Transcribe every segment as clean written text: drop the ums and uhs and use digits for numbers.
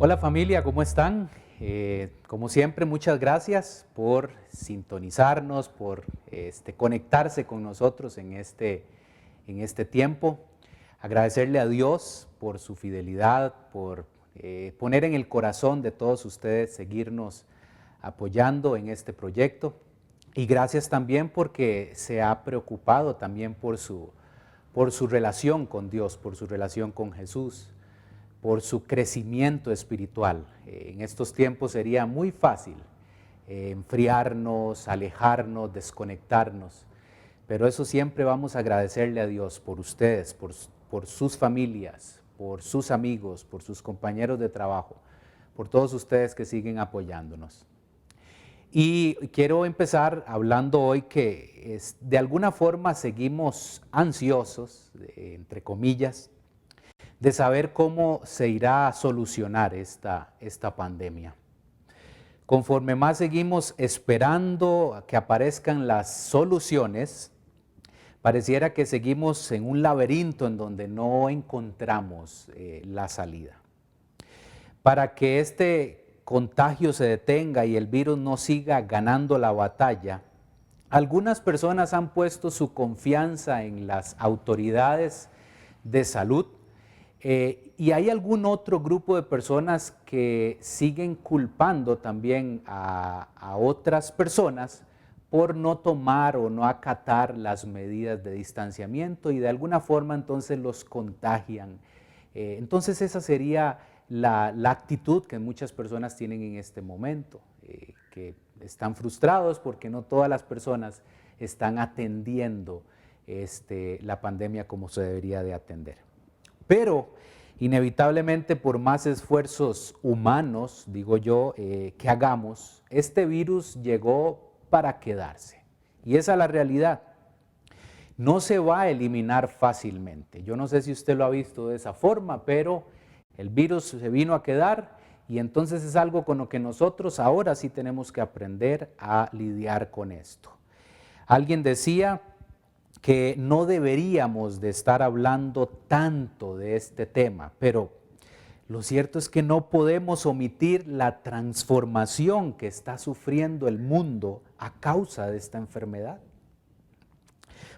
Hola familia, ¿cómo están? Como siempre, muchas gracias por sintonizarnos, por conectarse con nosotros en este tiempo. Agradecerle a Dios por su fidelidad, por poner en el corazón de todos ustedes seguirnos apoyando en este proyecto. Y gracias también porque se ha preocupado también por su relación con Dios, por su relación con Jesús, por su crecimiento espiritual. En estos tiempos sería muy fácil enfriarnos, alejarnos, desconectarnos, pero eso siempre vamos a agradecerle a Dios por ustedes, por sus familias, por sus amigos, por sus compañeros de trabajo, por todos ustedes que siguen apoyándonos. Y quiero empezar hablando hoy que de alguna forma seguimos ansiosos, entre comillas, de saber cómo se irá a solucionar esta pandemia. Conforme más seguimos esperando a que aparezcan las soluciones, pareciera que seguimos en un laberinto en donde no encontramos la salida. Para que este contagio se detenga y el virus no siga ganando la batalla, algunas personas han puesto su confianza en las autoridades de salud. Y hay algún otro grupo de personas que siguen culpando también a otras personas por no tomar o no acatar las medidas de distanciamiento y de alguna forma entonces los contagian. Entonces esa sería la actitud que muchas personas tienen en este momento, que están frustrados porque no todas las personas están atendiendo la pandemia como se debería de atender. Pero inevitablemente por más esfuerzos humanos, digo yo, que hagamos, este virus llegó para quedarse. Y esa es la realidad. No se va a eliminar fácilmente. Yo no sé si usted lo ha visto de esa forma, pero el virus se vino a quedar y entonces es algo con lo que nosotros ahora sí tenemos que aprender a lidiar con esto. Alguien decía que no deberíamos de estar hablando tanto de este tema, pero lo cierto es que no podemos omitir la transformación que está sufriendo el mundo a causa de esta enfermedad.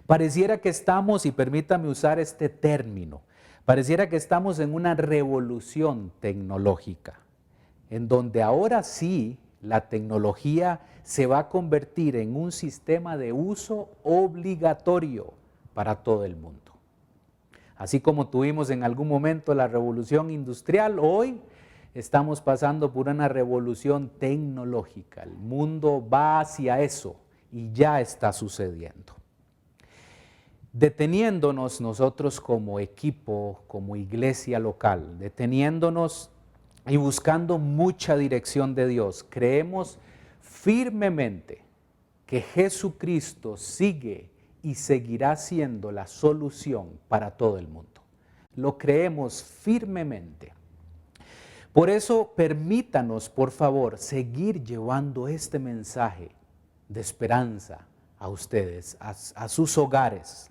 Pareciera que estamos, y permítame usar este término, pareciera que estamos en una revolución tecnológica, en donde ahora sí la tecnología se va a convertir en un sistema de uso obligatorio para todo el mundo. Así como tuvimos en algún momento la revolución industrial, hoy estamos pasando por una revolución tecnológica. El mundo va hacia eso y ya está sucediendo. Deteniéndonos nosotros como equipo, como iglesia local, deteniéndonos y buscando mucha dirección de Dios, creemos firmemente que Jesucristo sigue y seguirá siendo la solución para todo el mundo. Lo creemos firmemente. Por eso permítanos, por favor, seguir llevando este mensaje de esperanza a ustedes, a sus hogares.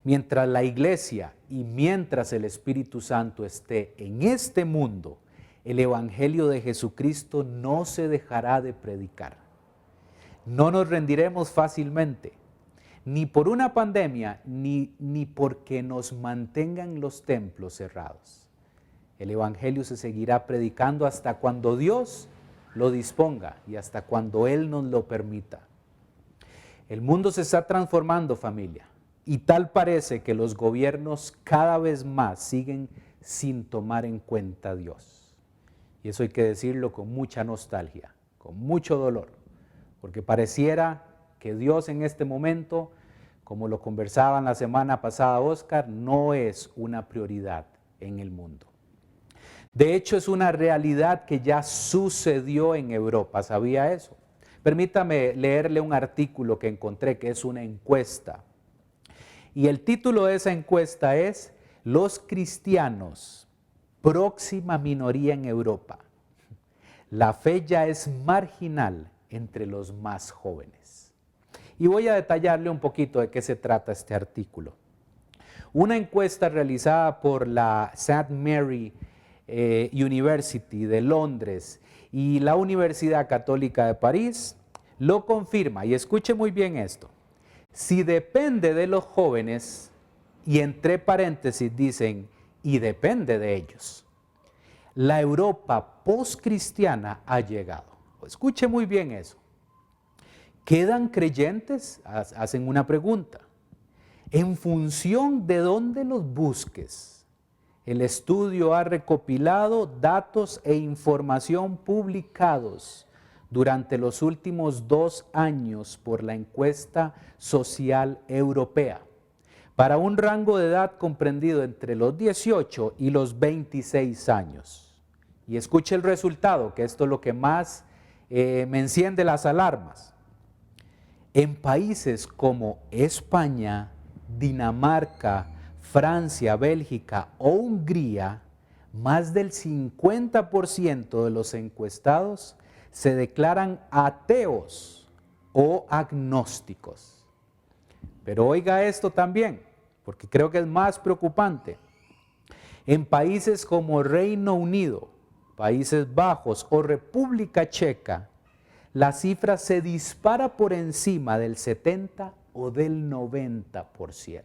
Mientras la iglesia y mientras el Espíritu Santo esté en este mundo, el Evangelio de Jesucristo no se dejará de predicar. No nos rendiremos fácilmente, ni por una pandemia, ni porque nos mantengan los templos cerrados. El Evangelio se seguirá predicando hasta cuando Dios lo disponga y hasta cuando Él nos lo permita. El mundo se está transformando, familia. Y tal parece que los gobiernos cada vez más siguen sin tomar en cuenta a Dios. Y eso hay que decirlo con mucha nostalgia, con mucho dolor, porque pareciera que Dios en este momento, como lo conversaban la semana pasada Oscar, no es una prioridad en el mundo. De hecho, es una realidad que ya sucedió en Europa, ¿sabía eso? Permítame leerle un artículo que encontré, que es una encuesta. Y el título de esa encuesta es "Los cristianos, próxima minoría en Europa. La fe ya es marginal entre los más jóvenes". Y voy a detallarle un poquito de qué se trata este artículo. Una encuesta realizada por la St. Mary University de Londres y la Universidad Católica de París lo confirma. Y escuche muy bien esto. Si depende de los jóvenes, y entre paréntesis dicen, y depende de ellos, la Europa postcristiana ha llegado. Escuche muy bien eso. ¿Quedan creyentes? Hacen una pregunta. En función de dónde los busques, el estudio ha recopilado datos e información publicados durante los últimos 2 años por la encuesta social europea, para un rango de edad comprendido entre los 18 y los 26 años. Y escuche el resultado, que esto es lo que más me enciende las alarmas. En países como España, Dinamarca, Francia, Bélgica o Hungría, más del 50% de los encuestados se declaran ateos o agnósticos. Pero oiga esto también, porque creo que es más preocupante. En países como Reino Unido, Países Bajos o República Checa, la cifra se dispara por encima del 70 o del 90%.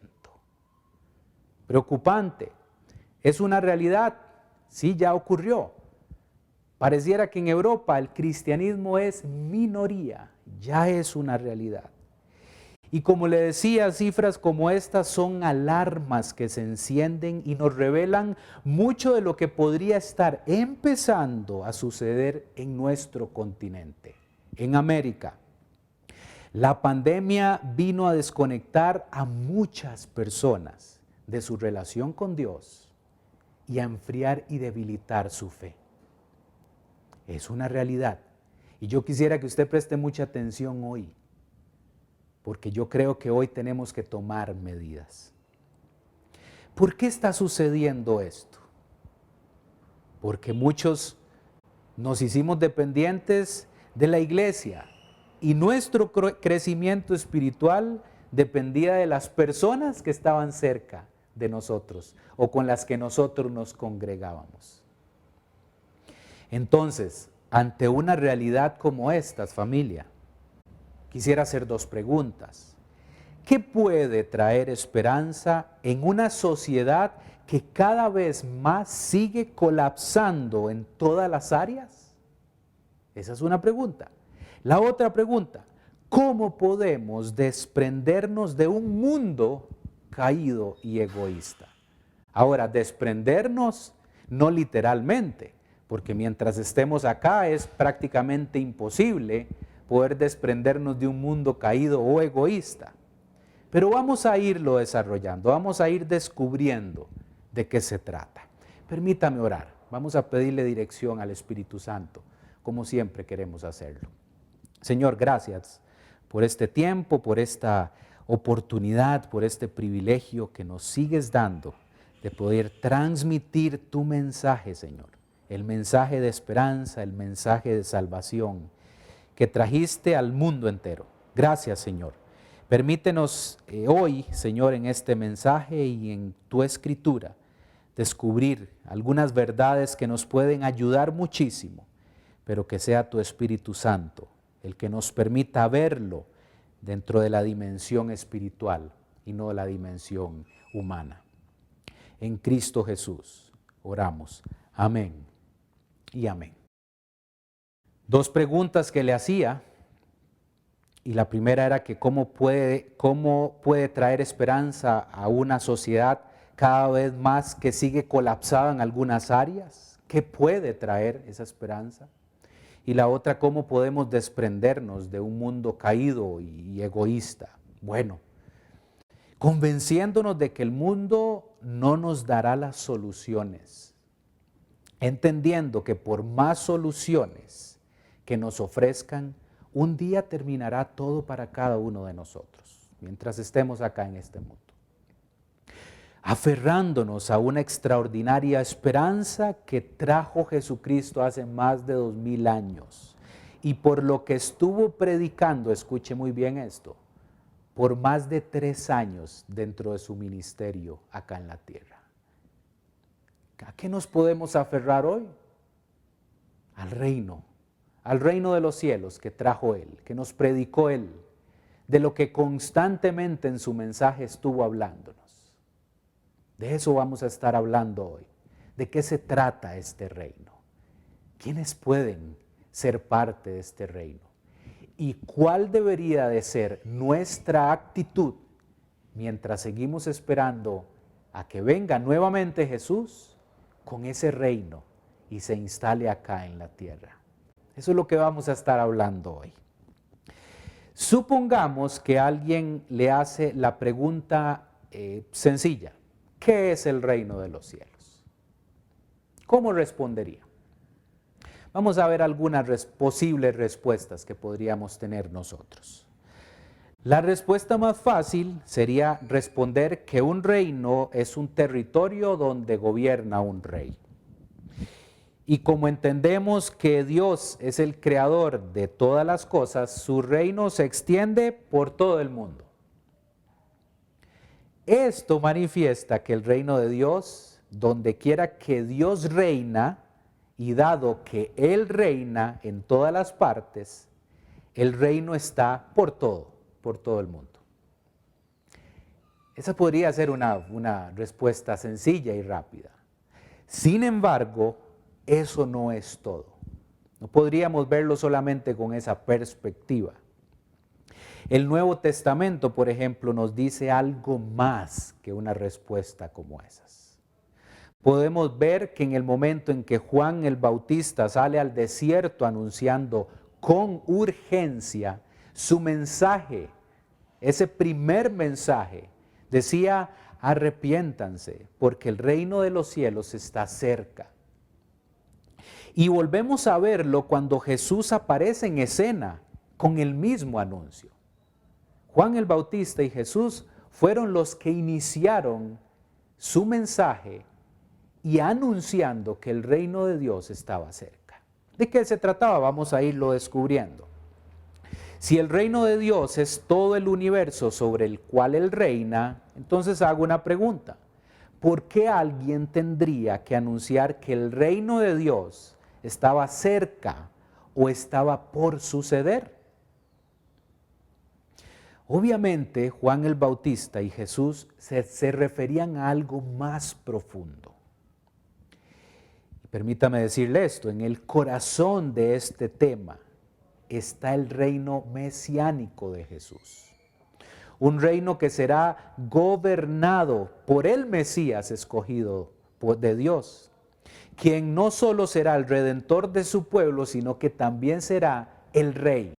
Preocupante. Es una realidad. Sí, ya ocurrió. Pareciera que en Europa el cristianismo es minoría. Ya es una realidad. Y como le decía, cifras como estas son alarmas que se encienden y nos revelan mucho de lo que podría estar empezando a suceder en nuestro continente, en América. La pandemia vino a desconectar a muchas personas de su relación con Dios y a enfriar y debilitar su fe. Es una realidad. Y yo quisiera que usted preste mucha atención hoy, porque yo creo que hoy tenemos que tomar medidas. ¿Por qué está sucediendo esto? Porque muchos nos hicimos dependientes de la iglesia y nuestro crecimiento espiritual dependía de las personas que estaban cerca de nosotros o con las que nosotros nos congregábamos. Entonces, ante una realidad como esta, familia, quisiera hacer 2 preguntas. ¿Qué puede traer esperanza en una sociedad que cada vez más sigue colapsando en todas las áreas? Esa es una pregunta. La otra pregunta, ¿cómo podemos desprendernos de un mundo caído y egoísta? Ahora, desprendernos no literalmente, porque mientras estemos acá es prácticamente imposible poder desprendernos de un mundo caído o egoísta. Pero vamos a irlo desarrollando, vamos a ir descubriendo de qué se trata. Permítame orar, vamos a pedirle dirección al Espíritu Santo, como siempre queremos hacerlo. Señor, gracias por este tiempo, por esta oportunidad, por este privilegio que nos sigues dando de poder transmitir tu mensaje, Señor. El mensaje de esperanza, el mensaje de salvación que trajiste al mundo entero. Gracias, Señor. Permítenos hoy, Señor, en este mensaje y en tu escritura, descubrir algunas verdades que nos pueden ayudar muchísimo, pero que sea tu Espíritu Santo el que nos permita verlo dentro de la dimensión espiritual y no de la dimensión humana. En Cristo Jesús oramos. Amén y amén. 2 preguntas que le hacía, y la primera era que cómo puede traer esperanza a una sociedad cada vez más que sigue colapsada en algunas áreas. ¿Qué puede traer esa esperanza? Y la otra, ¿cómo podemos desprendernos de un mundo caído y egoísta? Bueno, convenciéndonos de que el mundo no nos dará las soluciones, entendiendo que por más soluciones que nos ofrezcan, un día terminará todo para cada uno de nosotros, mientras estemos acá en este mundo. Aferrándonos a una extraordinaria esperanza que trajo Jesucristo hace más de 2000 años y por lo que estuvo predicando, escuche muy bien esto, por más de 3 años dentro de su ministerio acá en la tierra. ¿A qué nos podemos aferrar hoy? Al reino de los cielos que trajo Él, que nos predicó Él, de lo que constantemente en su mensaje estuvo hablándonos. De eso vamos a estar hablando hoy. ¿De qué se trata este reino? ¿Quiénes pueden ser parte de este reino? ¿Y cuál debería de ser nuestra actitud mientras seguimos esperando a que venga nuevamente Jesús con ese reino y se instale acá en la tierra? Eso es lo que vamos a estar hablando hoy. Supongamos que alguien le hace la pregunta sencilla: ¿qué es el reino de los cielos? ¿Cómo respondería? Vamos a ver algunas posibles respuestas que podríamos tener nosotros. La respuesta más fácil sería responder que un reino es un territorio donde gobierna un rey. Y como entendemos que Dios es el creador de todas las cosas, su reino se extiende por todo el mundo. Esto manifiesta que el reino de Dios, donde quiera que Dios reina, y dado que Él reina en todas las partes, el reino está por todo el mundo. Esa podría ser una respuesta sencilla y rápida. Sin embargo, eso no es todo. No podríamos verlo solamente con esa perspectiva. El Nuevo Testamento, por ejemplo, nos dice algo más que una respuesta como esas. Podemos ver que en el momento en que Juan el Bautista sale al desierto anunciando con urgencia su mensaje, ese primer mensaje, decía: arrepiéntanse, porque el reino de los cielos está cerca. Y volvemos a verlo cuando Jesús aparece en escena con el mismo anuncio. Juan el Bautista y Jesús fueron los que iniciaron su mensaje y anunciando que el reino de Dios estaba cerca. ¿De qué se trataba? Vamos a irlo descubriendo. Si el reino de Dios es todo el universo sobre el cual Él reina, entonces hago una pregunta: ¿por qué alguien tendría que anunciar que el reino de Dios estaba cerca o estaba por suceder? Obviamente Juan el Bautista y Jesús se referían a algo más profundo. Permítame decirle esto: en el corazón de este tema está el reino mesiánico de Jesús. Un reino que será gobernado por el Mesías escogido de Dios, quien no solo será el redentor de su pueblo, sino que también será el rey.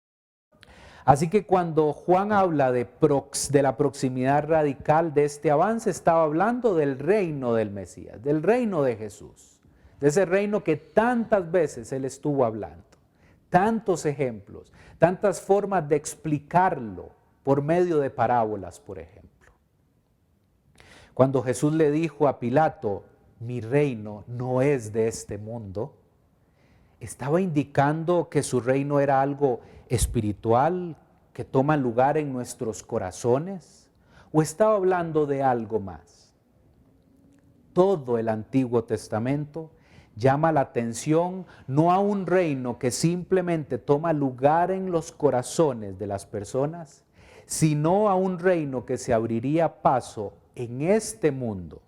Así que cuando Juan habla de la proximidad radical de este avance, estaba hablando del reino del Mesías, del reino de Jesús, de ese reino que tantas veces Él estuvo hablando, tantos ejemplos, tantas formas de explicarlo por medio de parábolas, por ejemplo. Cuando Jesús le dijo a Pilato: mi reino no es de este mundo, estaba indicando que su reino era algo espiritual que toma lugar en nuestros corazones, o estaba hablando de algo más. Todo el Antiguo Testamento llama la atención no a un reino que simplemente toma lugar en los corazones de las personas, sino a un reino que se abriría paso en este mundo,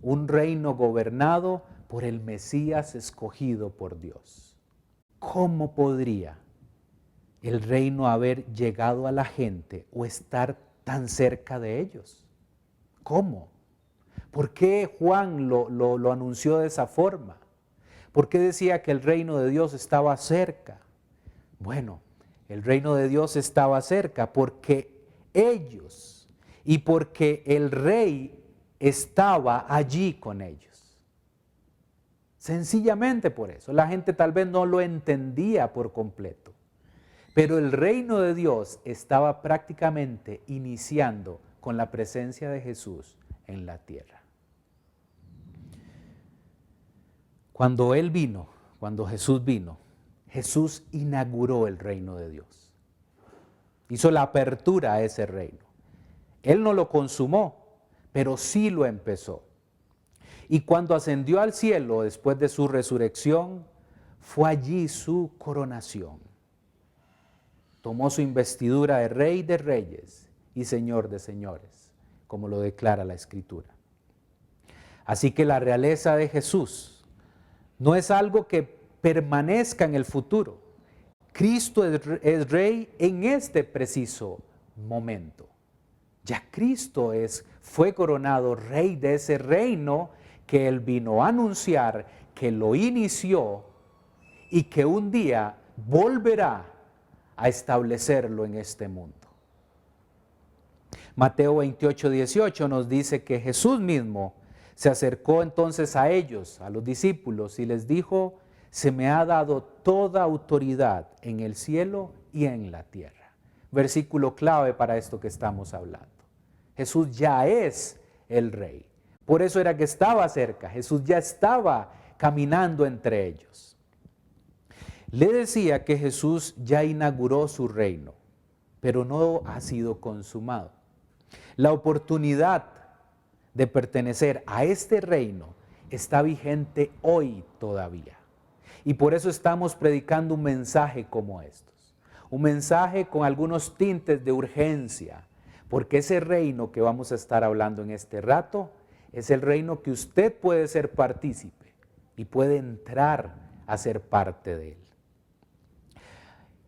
un reino gobernado por el Mesías escogido por Dios. ¿Cómo podría el reino haber llegado a la gente o estar tan cerca de ellos? ¿Cómo? ¿Por qué Juan lo anunció de esa forma? ¿Por qué decía que el reino de Dios estaba cerca? Bueno, el reino de Dios estaba cerca porque ellos y porque el rey estaba allí con ellos. Sencillamente por eso. La gente tal vez no lo entendía por completo, pero el reino de Dios estaba prácticamente iniciando con la presencia de Jesús en la tierra. Cuando Jesús vino, Jesús inauguró el reino de Dios. Hizo la apertura a ese reino. Él no lo consumó, pero sí lo empezó. Y cuando ascendió al cielo después de su resurrección, fue allí su coronación. Tomó su investidura de Rey de Reyes y Señor de Señores, como lo declara la Escritura. Así que la realeza de Jesús no es algo que permanezca en el futuro. Cristo es Rey en este preciso momento. Ya Cristo fue coronado Rey de ese reino que Él vino a anunciar, que lo inició y que un día volverá a establecerlo en este mundo. Mateo 28, 18 nos dice que Jesús mismo se acercó entonces a ellos, a los discípulos, y les dijo: se me ha dado toda autoridad en el cielo y en la tierra. Versículo clave para esto que estamos hablando. Jesús ya es el Rey. Por eso era que estaba cerca. Jesús ya estaba caminando entre ellos. Le decía que Jesús ya inauguró su reino, pero no ha sido consumado. La oportunidad de pertenecer a este reino está vigente hoy todavía. Y por eso estamos predicando un mensaje como estos. Un mensaje con algunos tintes de urgencia, porque ese reino que vamos a estar hablando en este rato es el reino que usted puede ser partícipe y puede entrar a ser parte de él.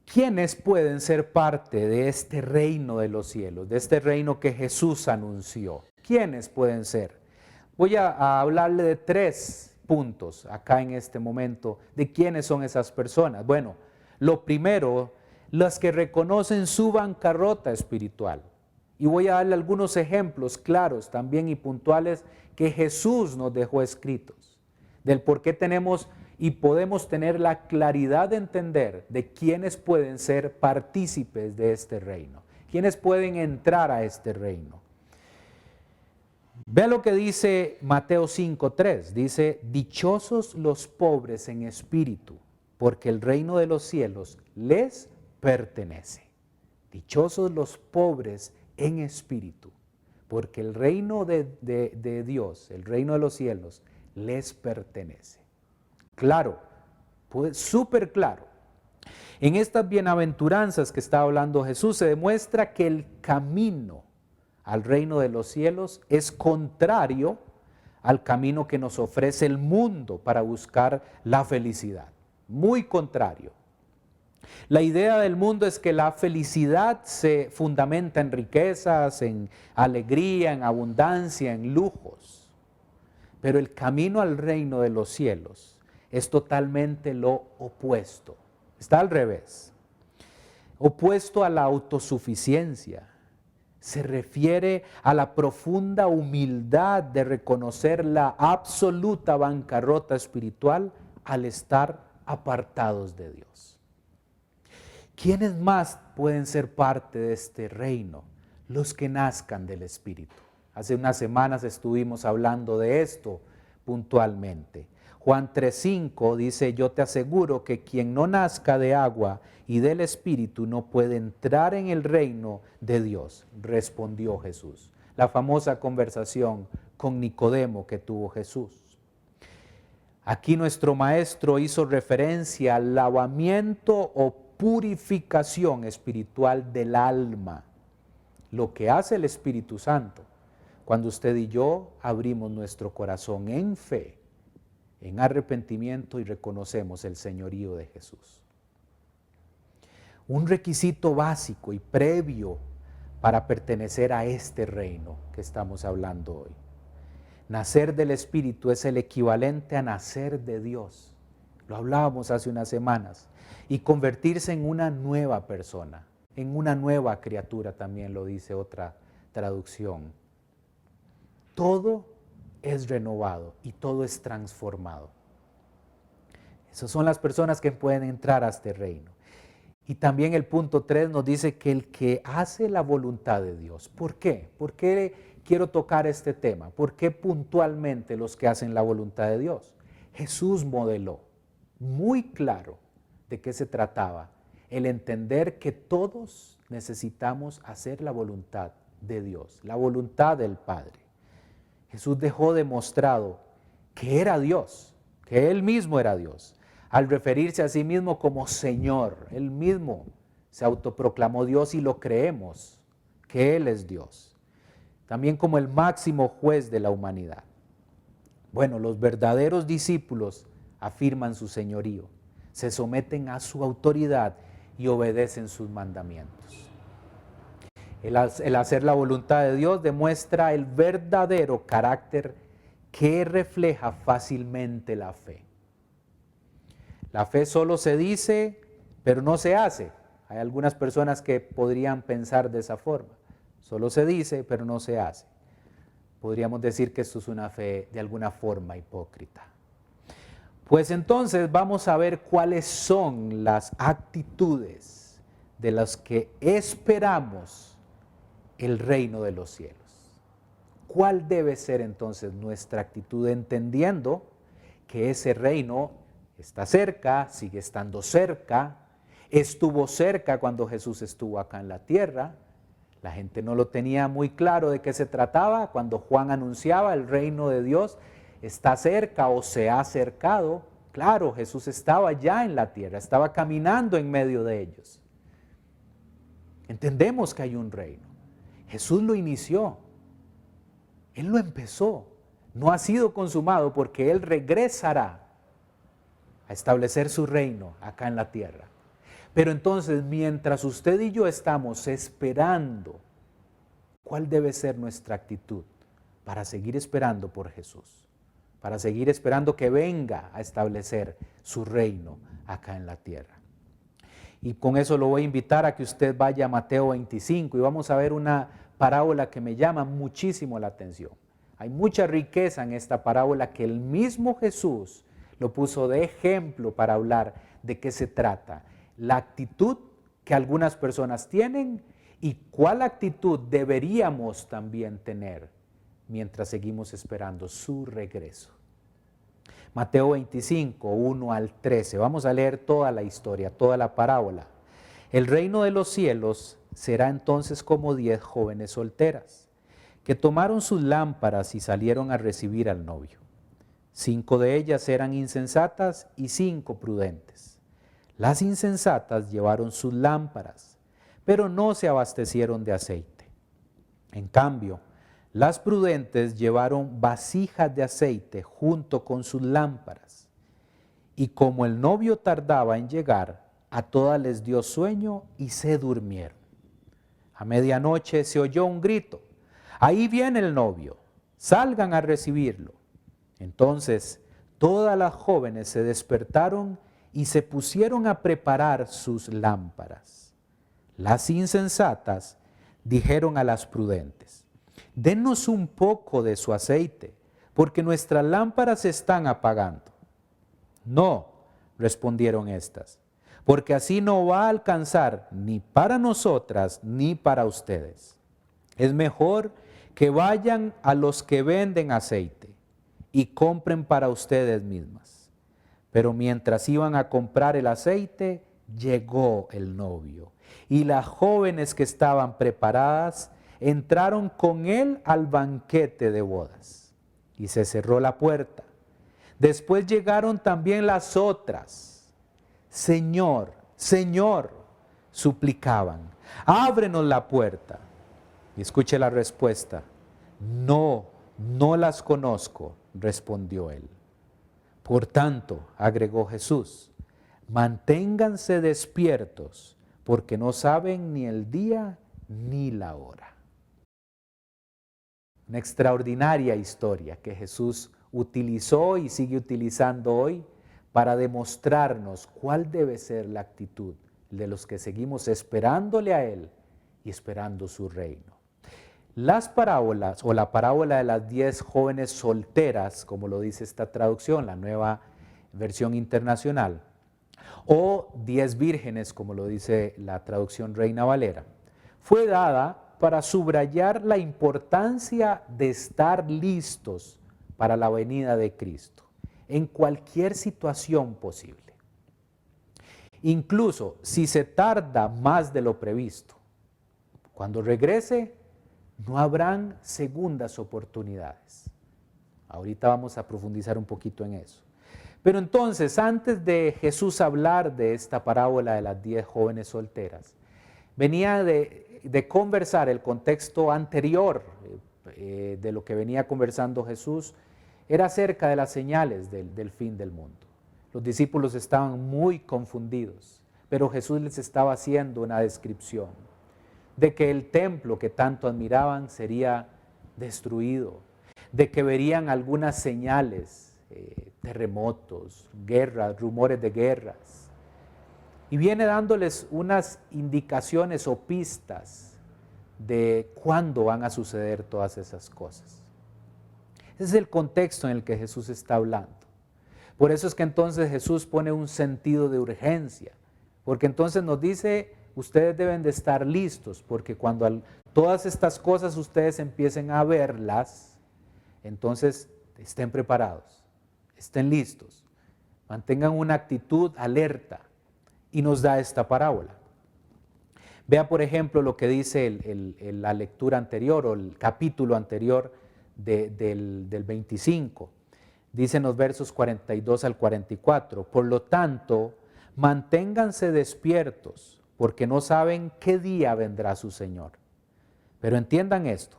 ¿Quiénes pueden ser parte de este reino de los cielos, de este reino que Jesús anunció? ¿Quiénes pueden ser? Voy a hablarle de 3 puntos acá en este momento de quiénes son esas personas. Bueno, lo primero, las que reconocen su bancarrota espiritual. Y voy a darle algunos ejemplos claros también y puntuales que Jesús nos dejó escritos, del por qué tenemos y podemos tener la claridad de entender de quiénes pueden ser partícipes de este reino, quiénes pueden entrar a este reino. Ve lo que dice Mateo 5:3, dice: dichosos los pobres en espíritu, porque el reino de los cielos les pertenece. Dichosos los pobres en espíritu, porque el reino de Dios, el reino de los cielos, les pertenece. Claro, pues súper claro. En estas bienaventuranzas que está hablando Jesús se demuestra que el camino al reino de los cielos es contrario al camino que nos ofrece el mundo para buscar la felicidad. Muy contrario. La idea del mundo es que la felicidad se fundamenta en riquezas, en alegría, en abundancia, en lujos. Pero el camino al reino de los cielos es totalmente lo opuesto. Está al revés. Opuesto a la autosuficiencia. Se refiere a la profunda humildad de reconocer la absoluta bancarrota espiritual al estar apartados de Dios. ¿Quiénes más pueden ser parte de este reino? Los que nazcan del Espíritu. Hace unas semanas estuvimos hablando de esto puntualmente. Juan 3:5 dice: yo te aseguro que quien no nazca de agua y del Espíritu no puede entrar en el reino de Dios, respondió Jesús. La famosa conversación con Nicodemo que tuvo Jesús. Aquí nuestro maestro hizo referencia al lavamiento o purificación espiritual del alma, lo que hace el Espíritu Santo cuando usted y yo abrimos nuestro corazón en fe, en arrepentimiento y reconocemos el señorío de Jesús. Un requisito básico y previo para pertenecer a este reino que estamos hablando hoy. Nacer del Espíritu es el equivalente a nacer de Dios. Lo hablábamos hace unas semanas. Y convertirse en una nueva persona, en una nueva criatura, también lo dice otra traducción. Todo es renovado y todo es transformado. Esas son las personas que pueden entrar a este reino. Y también el punto 3 nos dice que el que hace la voluntad de Dios. ¿Por qué? ¿Por qué quiero tocar este tema? ¿Por qué puntualmente los que hacen la voluntad de Dios? Jesús modeló muy claro de qué se trataba. El entender que todos necesitamos hacer la voluntad de Dios, la voluntad del Padre. Jesús dejó demostrado que era Dios, que Él mismo era Dios. Al referirse a sí mismo como Señor, Él mismo se autoproclamó Dios y lo creemos, que Él es Dios. También como el máximo juez de la humanidad. Bueno, los verdaderos discípulos afirman su señorío, se someten a su autoridad y obedecen sus mandamientos. El hacer la voluntad de Dios demuestra el verdadero carácter que refleja fácilmente la fe. La fe solo se dice, pero no se hace. Hay algunas personas que podrían pensar de esa forma. Solo se dice, pero no se hace. Podríamos decir que esto es una fe de alguna forma hipócrita. Pues entonces vamos a ver cuáles son las actitudes de las que esperamos el reino de los cielos. ¿Cuál debe ser entonces nuestra actitud entendiendo que ese reino está cerca, sigue estando cerca, estuvo cerca cuando Jesús estuvo acá en la tierra? La gente no lo tenía muy claro de qué se trataba cuando Juan anunciaba el reino de Dios está cerca o se ha acercado. Claro, Jesús estaba ya en la tierra, estaba caminando en medio de ellos. Entendemos que hay un reino. Jesús lo inició, Él lo empezó, no ha sido consumado porque Él regresará a establecer su reino acá en la tierra. Pero entonces, mientras usted y yo estamos esperando, ¿cuál debe ser nuestra actitud para seguir esperando por Jesús? Para seguir esperando que venga a establecer su reino acá en la tierra. Y con eso lo voy a invitar a que usted vaya a Mateo 25 y vamos a ver una parábola que me llama muchísimo la atención. Hay mucha riqueza en esta parábola que el mismo Jesús lo puso de ejemplo para hablar de qué se trata. La actitud que algunas personas tienen y cuál actitud deberíamos también tener mientras seguimos esperando su regreso. Mateo 25, 1 al 13. Vamos a leer toda la historia, toda la parábola. El reino de los cielos será entonces como 10 jóvenes solteras, que tomaron sus lámparas y salieron a recibir al novio. 5 de ellas eran insensatas y 5 prudentes. Las insensatas llevaron sus lámparas, pero no se abastecieron de aceite. En cambio, las prudentes llevaron vasijas de aceite junto con sus lámparas. Y como el novio tardaba en llegar, a todas les dio sueño y se durmieron. A medianoche se oyó un grito: «Ahí viene el novio, salgan a recibirlo». Entonces todas las jóvenes se despertaron y se pusieron a preparar sus lámparas. Las insensatas dijeron a las prudentes: «Denos un poco de su aceite, porque nuestras lámparas se están apagando». «No», respondieron estas, «porque así no va a alcanzar ni para nosotras ni para ustedes. Es mejor que vayan a los que venden aceite y compren para ustedes mismas». Pero mientras iban a comprar el aceite, llegó el novio, y las jóvenes que estaban preparadas entraron con él al banquete de bodas, y se cerró la puerta. Después llegaron también las otras. «Señor, Señor», suplicaban, «ábrenos la puerta». Y escuche la respuesta: «No, no las conozco», respondió él. Por tanto, agregó Jesús, «manténganse despiertos, porque no saben ni el día ni la hora». Una extraordinaria historia que Jesús utilizó y sigue utilizando hoy para demostrarnos cuál debe ser la actitud de los que seguimos esperándole a Él y esperando su reino. Las parábolas o la parábola de las 10 jóvenes solteras, como lo dice esta traducción, la Nueva Versión Internacional, o 10 vírgenes, como lo dice la traducción Reina Valera, fue dada para subrayar la importancia de estar listos para la venida de Cristo, en cualquier situación posible. Incluso si se tarda más de lo previsto, cuando regrese no habrán segundas oportunidades. Ahorita vamos a profundizar un poquito en eso. Pero entonces, antes de Jesús hablar de esta parábola de las 10 jóvenes solteras, venía de conversar el contexto anterior de lo que venía conversando Jesús, era acerca de las señales del fin del mundo. Los discípulos estaban muy confundidos, pero Jesús les estaba haciendo una descripción de que el templo que tanto admiraban sería destruido, de que verían algunas señales, terremotos, guerras, rumores de guerras. Y viene dándoles unas indicaciones o pistas de cuándo van a suceder todas esas cosas. Ese es el contexto en el que Jesús está hablando. Por eso es que entonces Jesús pone un sentido de urgencia, porque entonces nos dice, ustedes deben de estar listos, porque cuando todas estas cosas ustedes empiecen a verlas, entonces estén preparados, estén listos, mantengan una actitud alerta, y nos da esta parábola. Vea por ejemplo lo que dice la lectura anterior o el capítulo anterior del 25. Dice en los versos 42 al 44, por lo tanto, manténganse despiertos, porque no saben qué día vendrá su Señor. Pero entiendan esto,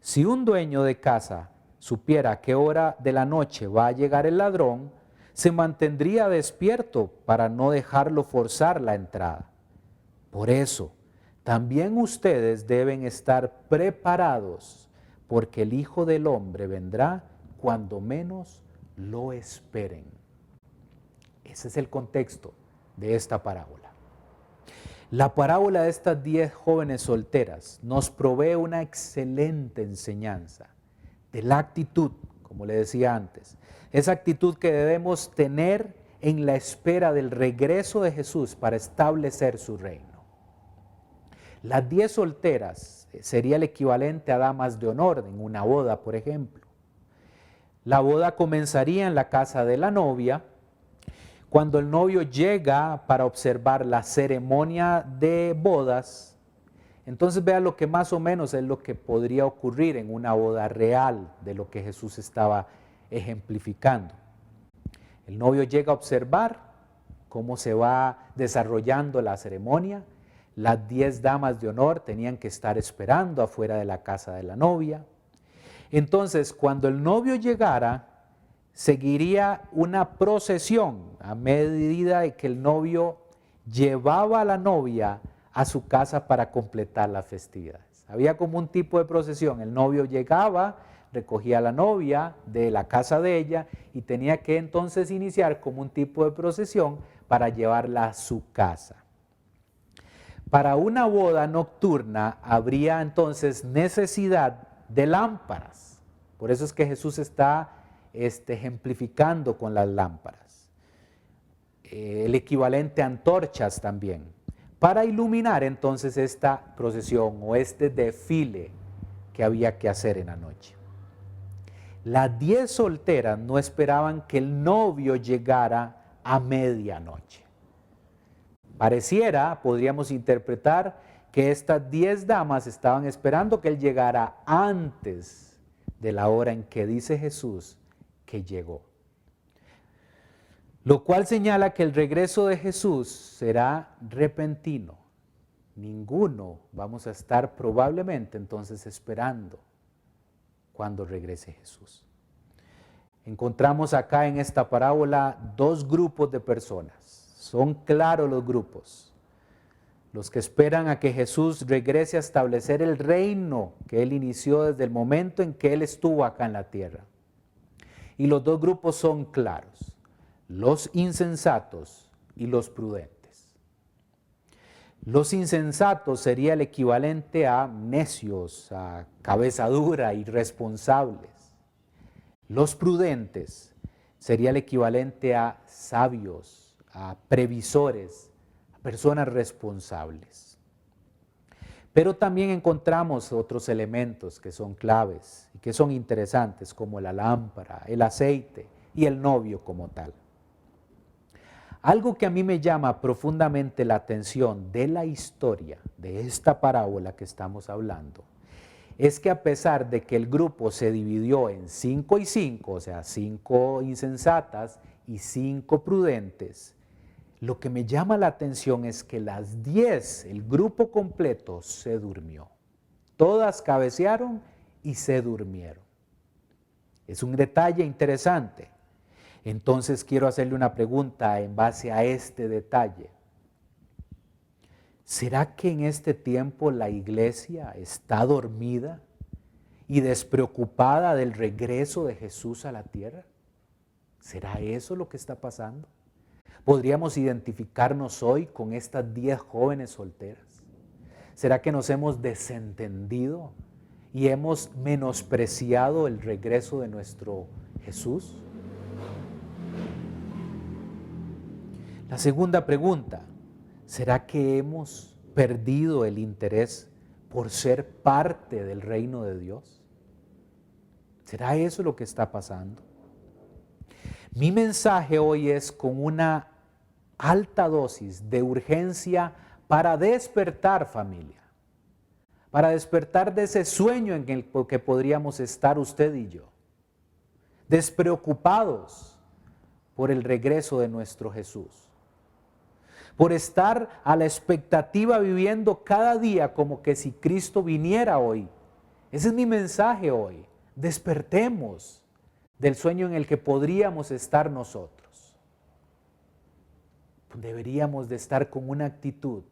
si un dueño de casa supiera a qué hora de la noche va a llegar el ladrón, se mantendría despierto para no dejarlo forzar la entrada. Por eso, también ustedes deben estar preparados, porque el Hijo del Hombre vendrá cuando menos lo esperen. Ese es el contexto de esta parábola. La parábola de estas 10 jóvenes solteras nos provee una excelente enseñanza de la actitud, como le decía antes, esa actitud que debemos tener en la espera del regreso de Jesús para establecer su reino. Las 10 solteras sería el equivalente a damas de honor en una boda, por ejemplo. La boda comenzaría en la casa de la novia. Cuando el novio llega para observar la ceremonia de bodas, entonces vea lo que más o menos es lo que podría ocurrir en una boda real de lo que Jesús estaba ejemplificando. El novio llega a observar cómo se va desarrollando la ceremonia. Las 10 damas de honor tenían que estar esperando afuera de la casa de la novia. Entonces, cuando el novio llegara, seguiría una procesión a medida de que el novio llevaba a la novia a su casa para completar las festividades. Había como un tipo de procesión, el novio llegaba, recogía a la novia de la casa de ella y tenía que entonces iniciar como un tipo de procesión para llevarla a su casa. Para una boda nocturna habría entonces necesidad de lámparas. Por eso es que Jesús está ejemplificando con las lámparas. El equivalente a antorchas también. Para iluminar entonces esta procesión o este desfile que había que hacer en la noche. Las 10 solteras no esperaban que el novio llegara a medianoche. Pareciera, podríamos interpretar, que estas 10 damas estaban esperando que él llegara antes de la hora en que dice Jesús que llegó. Lo cual señala que el regreso de Jesús será repentino. Ninguno vamos a estar probablemente entonces esperando cuando regrese Jesús. Encontramos acá en esta parábola 2 grupos de personas. Son claros los grupos. Los que esperan a que Jesús regrese a establecer el reino que Él inició desde el momento en que Él estuvo acá en la tierra. Y los 2 grupos son claros. Los insensatos y los prudentes. Los insensatos sería el equivalente a necios, a cabeza dura, irresponsables. Los prudentes sería el equivalente a sabios, a previsores, a personas responsables. Pero también encontramos otros elementos que son claves y que son interesantes, como la lámpara, el aceite y el novio como tal. Algo que a mí me llama profundamente la atención de la historia de esta parábola que estamos hablando es que a pesar de que el grupo se dividió en 5 y 5, o sea, 5 insensatas y 5 prudentes, lo que me llama la atención es que las 10, el grupo completo, se durmió. Todas cabecearon y se durmieron. Es un detalle interesante. Entonces quiero hacerle una pregunta en base a este detalle. ¿Será que en este tiempo la iglesia está dormida y despreocupada del regreso de Jesús a la tierra? ¿Será eso lo que está pasando? ¿Podríamos identificarnos hoy con estas 10 jóvenes solteras? ¿Será que nos hemos desentendido y hemos menospreciado el regreso de nuestro Jesús? La segunda pregunta, ¿será que hemos perdido el interés por ser parte del reino de Dios? ¿Será eso lo que está pasando? Mi mensaje hoy es con una alta dosis de urgencia para despertar, familia, para despertar de ese sueño en el que podríamos estar usted y yo, despreocupados por el regreso de nuestro Jesús, por estar a la expectativa viviendo cada día como que si Cristo viniera hoy. Ese es mi mensaje hoy. Despertemos del sueño en el que podríamos estar nosotros. Deberíamos de estar con una actitud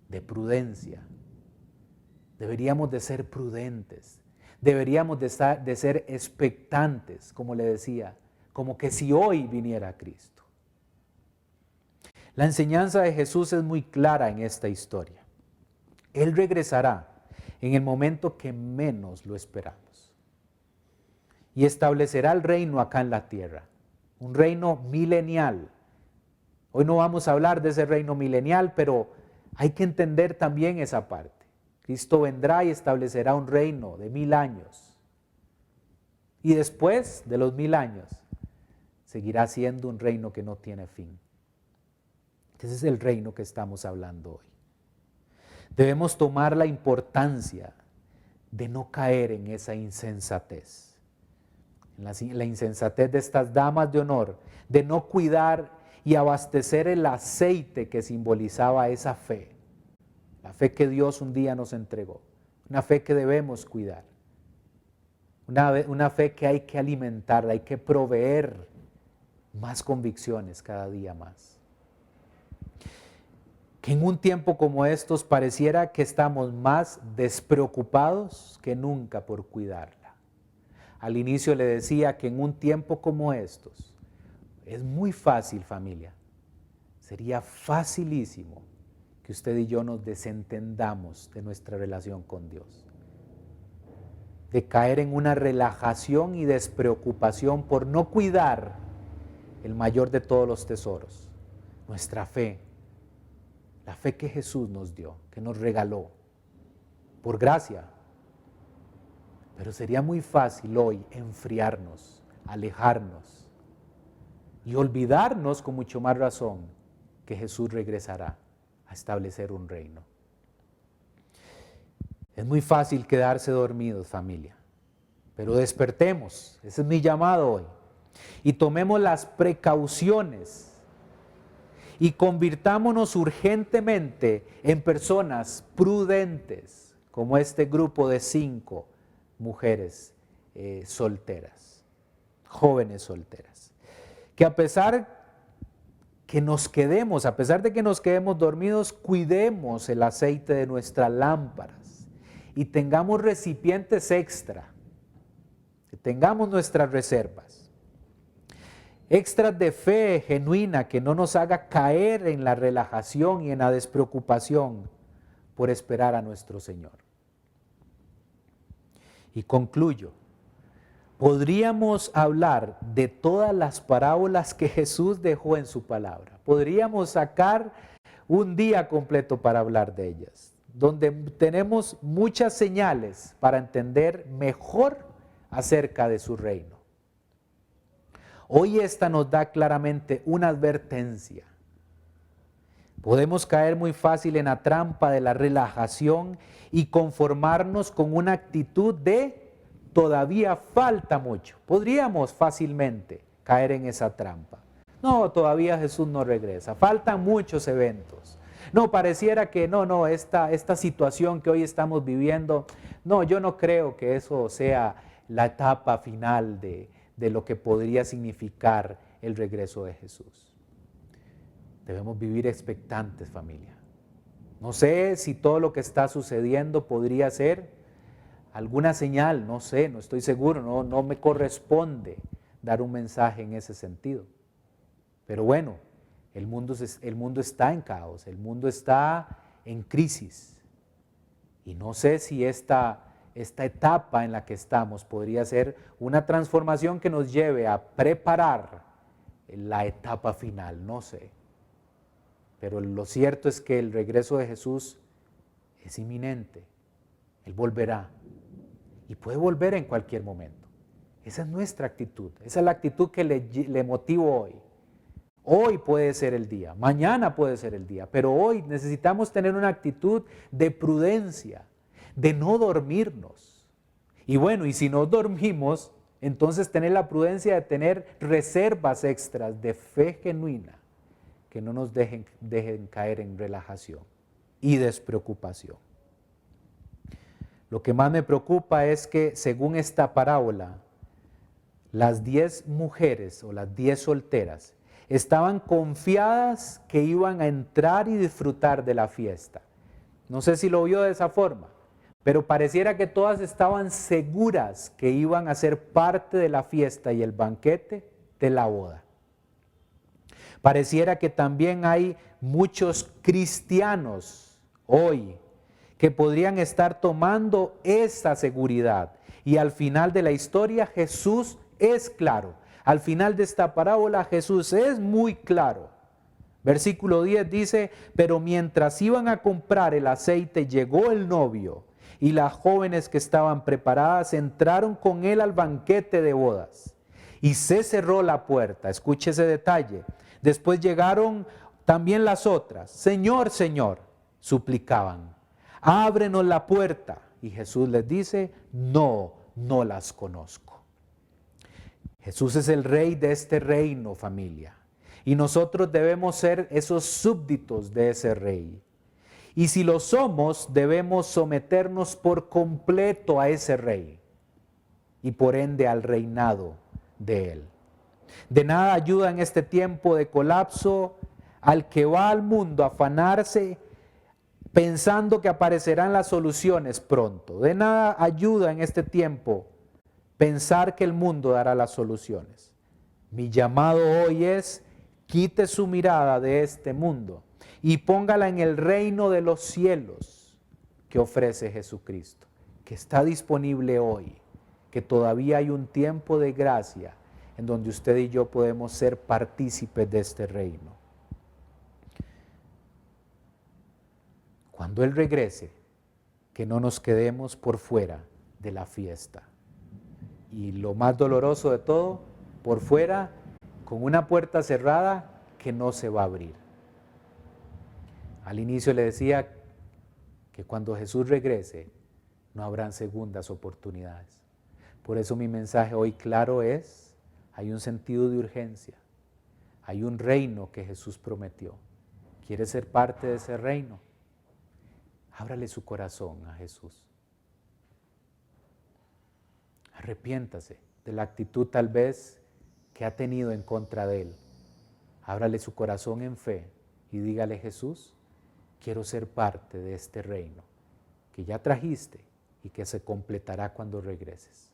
de prudencia. Deberíamos de ser prudentes. Deberíamos de ser expectantes, como le decía, como que si hoy viniera Cristo. La enseñanza de Jesús es muy clara en esta historia. Él regresará en el momento que menos lo esperamos. Y establecerá el reino acá en la tierra, un reino milenial. Hoy no vamos a hablar de ese reino milenial, pero hay que entender también esa parte. Cristo vendrá y establecerá un reino de 1000 años. Y después de los 1000 años, seguirá siendo un reino que no tiene fin. Ese es el reino que estamos hablando hoy. Debemos tomar la importancia de no caer en esa insensatez. En la insensatez de estas damas de honor, de no cuidar y abastecer el aceite que simbolizaba esa fe. La fe que Dios un día nos entregó. Una fe que debemos cuidar. Una fe que hay que alimentarla, hay que proveer más convicciones cada día más. Que en un tiempo como estos pareciera que estamos más despreocupados que nunca por cuidarla. Al inicio le decía que en un tiempo como estos es muy fácil, familia. Sería facilísimo que usted y yo nos desentendamos de nuestra relación con Dios. De caer en una relajación y despreocupación por no cuidar el mayor de todos los tesoros, nuestra fe. La fe que Jesús nos dio, que nos regaló, por gracia. Pero sería muy fácil hoy enfriarnos, alejarnos y olvidarnos con mucho más razón que Jesús regresará a establecer un reino. Es muy fácil quedarse dormidos, familia, pero despertemos, ese es mi llamado hoy, y tomemos las precauciones y convirtámonos urgentemente en personas prudentes, como este grupo de 5 mujeres solteras, jóvenes solteras, que a pesar de que nos quedemos dormidos, cuidemos el aceite de nuestras lámparas y tengamos recipientes extra, que tengamos nuestras reservas. Extras de fe genuina que no nos haga caer en la relajación y en la despreocupación por esperar a nuestro Señor. Y concluyo, podríamos hablar de todas las parábolas que Jesús dejó en su palabra. Podríamos sacar un día completo para hablar de ellas, donde tenemos muchas señales para entender mejor acerca de su reino. Hoy esta nos da claramente una advertencia. Podemos caer muy fácil en la trampa de la relajación y conformarnos con una actitud de todavía falta mucho. Podríamos fácilmente caer en esa trampa. No, todavía Jesús no regresa. Faltan muchos eventos. No, pareciera que esta situación que hoy estamos viviendo, no, yo no creo que eso sea la etapa final de lo que podría significar el regreso de Jesús. Debemos vivir expectantes, familia. No sé si todo lo que está sucediendo podría ser alguna señal, no sé, no estoy seguro, no me corresponde dar un mensaje en ese sentido. Pero bueno, el mundo está en caos, el mundo está en crisis. Y no sé si esta etapa en la que estamos podría ser una transformación que nos lleve a preparar la etapa final, no sé. Pero lo cierto es que el regreso de Jesús es inminente. Él volverá. Y puede volver en cualquier momento. Esa es nuestra actitud. Esa es la actitud que le motivo hoy. Hoy puede ser el día, mañana puede ser el día, pero hoy necesitamos tener una actitud de prudencia, de no dormirnos. Y bueno, y si no dormimos, entonces tener la prudencia de tener reservas extras de fe genuina que no nos dejen caer en relajación y despreocupación. Lo que más me preocupa es que, según esta parábola, las 10 mujeres o las 10 solteras estaban confiadas que iban a entrar y disfrutar de la fiesta. No sé si lo vio de esa forma, pero pareciera que todas estaban seguras que iban a ser parte de la fiesta y el banquete de la boda. Pareciera que también hay muchos cristianos hoy que podrían estar tomando esa seguridad. Y al final de la historia Jesús es claro. Al final de esta parábola Jesús es muy claro. Versículo 10 dice, pero mientras iban a comprar el aceite llegó el novio y las jóvenes que estaban preparadas entraron con él al banquete de bodas. Y se cerró la puerta, escuche ese detalle. Después llegaron también las otras. Señor, Señor, suplicaban, ábrenos la puerta. Y Jesús les dice, no las conozco. Jesús es el rey de este reino, familia. Y nosotros debemos ser esos súbditos de ese rey. Y si lo somos, debemos someternos por completo a ese rey. Y por ende al reinado de él. De nada ayuda en este tiempo de colapso al que va al mundo a afanarse pensando que aparecerán las soluciones pronto. De nada ayuda en este tiempo pensar que el mundo dará las soluciones. Mi llamado hoy es, quite su mirada de este mundo y póngala en el reino de los cielos que ofrece Jesucristo, que está disponible hoy, que todavía hay un tiempo de gracia en donde usted y yo podemos ser partícipes de este reino. Cuando Él regrese, que no nos quedemos por fuera de la fiesta. Y lo más doloroso de todo, por fuera, con una puerta cerrada que no se va a abrir. Al inicio le decía que cuando Jesús regrese, no habrán segundas oportunidades. Por eso mi mensaje hoy claro es, hay un sentido de urgencia, hay un reino que Jesús prometió. ¿Quiere ser parte de ese reino? Ábrale su corazón a Jesús. Arrepiéntase de la actitud tal vez que ha tenido en contra de Él. Ábrale su corazón en fe y dígale, Jesús, quiero ser parte de este reino que ya trajiste y que se completará cuando regreses.